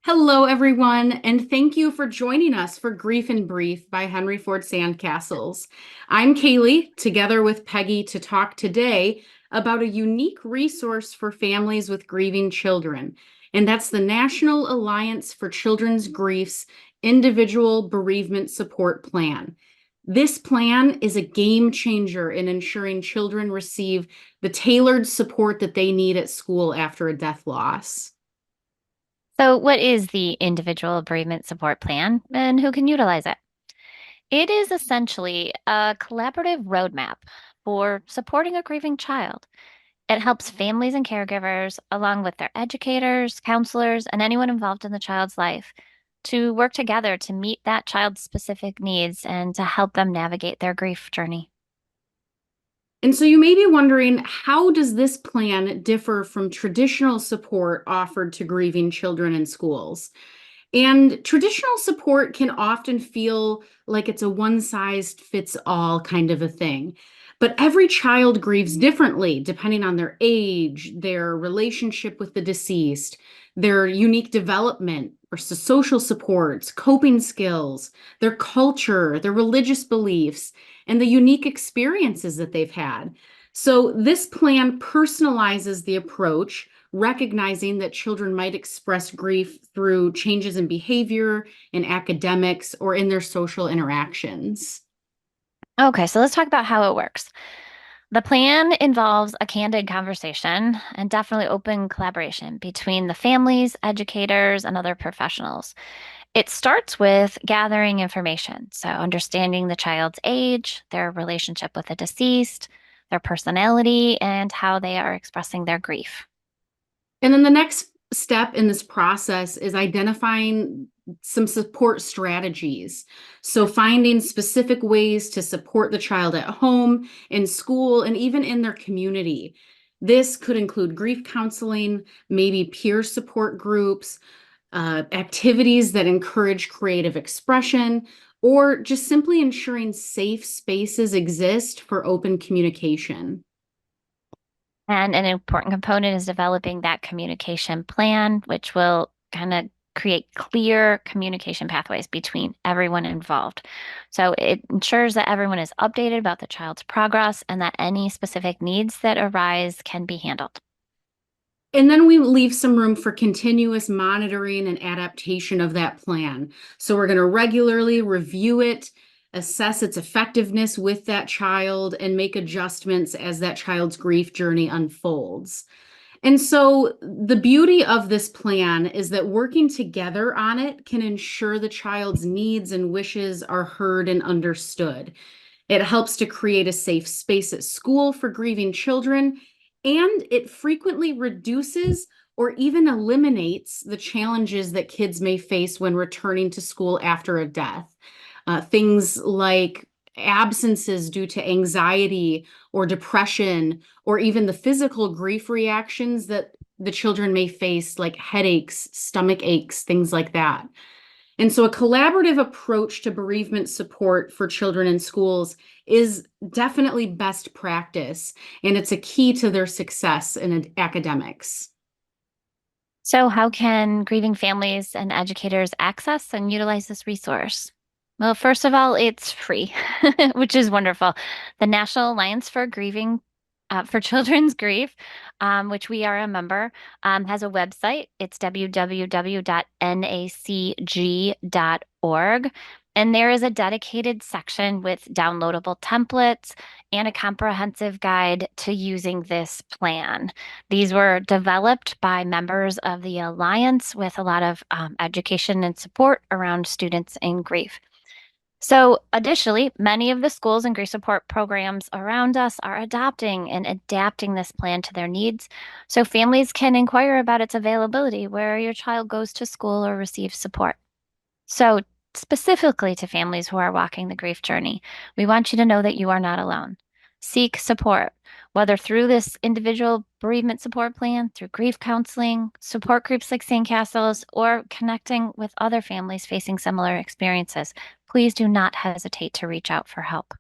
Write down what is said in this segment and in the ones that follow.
Hello, everyone, and thank you for joining us for Grief and Brief by Henry Ford Sandcastles. I'm Kailey, together with Peggy, to talk today about a unique resource for families with grieving children, and that's the National Alliance for Children's Grief's Individual Bereavement Support Plan. This plan is a game changer in ensuring children receive the tailored support that they need at school after a death loss. So, what is the Individual Bereavement Support Plan and who can utilize it? It is essentially a collaborative roadmap for supporting a grieving child. It helps families and caregivers, along with their educators, counselors, and anyone involved in the child's life, to work together to meet that child's specific needs and to help them navigate their grief journey. And so you may be wondering, how does this plan differ from traditional support offered to grieving children in schools? And traditional support can often feel like it's a one size fits all kind of a thing. But every child grieves differently depending on their age, their relationship with the deceased, their unique development or social supports, coping skills, their culture, their religious beliefs, and the unique experiences that they've had. So, this plan personalizes the approach, recognizing that children might express grief through changes in behavior, in academics, or in their social interactions. Okay, so let's talk about how it works. The plan involves a candid conversation and definitely open collaboration between the families, educators, and other professionals. It starts with gathering information, so understanding the child's age, their relationship with the deceased, their personality, and how they are expressing their grief. And then the next step in this process is identifying some support strategies. So, finding specific ways to support the child at home, in school, and even in their community. This could include grief counseling, maybe peer support groups, activities that encourage creative expression, or just simply ensuring safe spaces exist for open communication. And an important component is developing that communication plan, which will kind of create clear communication pathways between everyone involved. So it ensures that everyone is updated about the child's progress and that any specific needs that arise can be handled. And then we leave some room for continuous monitoring and adaptation of that plan. So we're going to regularly review it, assess its effectiveness with that child, and make adjustments as that child's grief journey unfolds. And so the beauty of this plan is that working together on it can ensure the child's needs and wishes are heard and understood. It helps to create a safe space at school for grieving children, and it frequently reduces or even eliminates the challenges that kids may face when returning to school after a death. Things like absences due to anxiety or depression, or even the physical grief reactions that the children may face, like headaches, stomach aches, things like that. And so, a collaborative approach to bereavement support for children in schools is definitely best practice, and it's a key to their success in academics. So, how can grieving families and educators access and utilize this resource? Well, first of all, it's free, which is wonderful. The National Alliance for Grieving for Children's Grief, which we are a member, has a website. It's www.nacg.org. And there is a dedicated section with downloadable templates and a comprehensive guide to using this plan. These were developed by members of the Alliance with a lot of education and support around students in grief. So, additionally, many of the schools and grief support programs around us are adopting and adapting this plan to their needs. So, families can inquire about its availability where your child goes to school or receives support. So, specifically to families who are walking the grief journey, we want you to know that you are not alone. Seek support, whether through this individual bereavement support plan, through grief counseling, support groups like Sandcastles, or connecting with other families facing similar experiences. Please do not hesitate to reach out for help.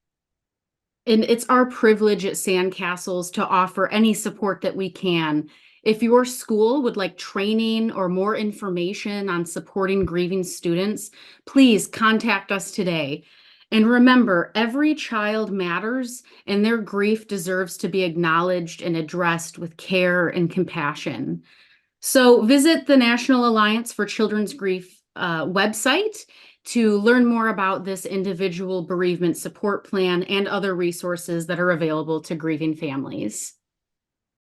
And it's our privilege at Sandcastles to offer any support that we can. If your school would like training or more information on supporting grieving students, please contact us today. And remember, every child matters, and their grief deserves to be acknowledged and addressed with care and compassion. So visit the National Alliance for Children's Grief website to learn more about this individual bereavement support plan and other resources that are available to grieving families.